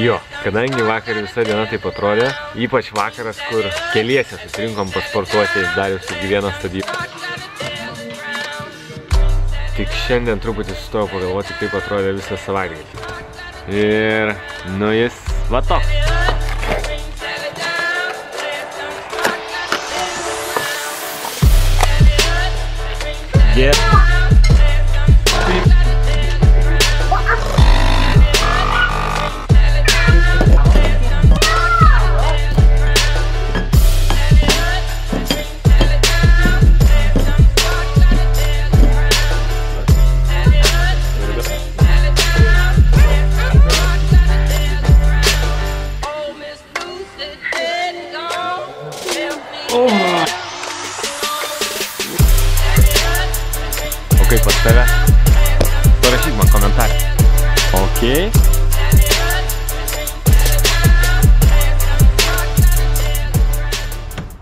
Jo, kadangi vakar visa diena taip atrodė, ypač vakaras, kur keliese susirinkom pasportuoti Dariaus ir Gyvėno stadione. Tik šiandien truputį sustojau pagalvoti, kaip atrodė visą savaitgalį. Ir, nu jis va toks. O kaip pas tave? Parašyk man komentarą. Ok.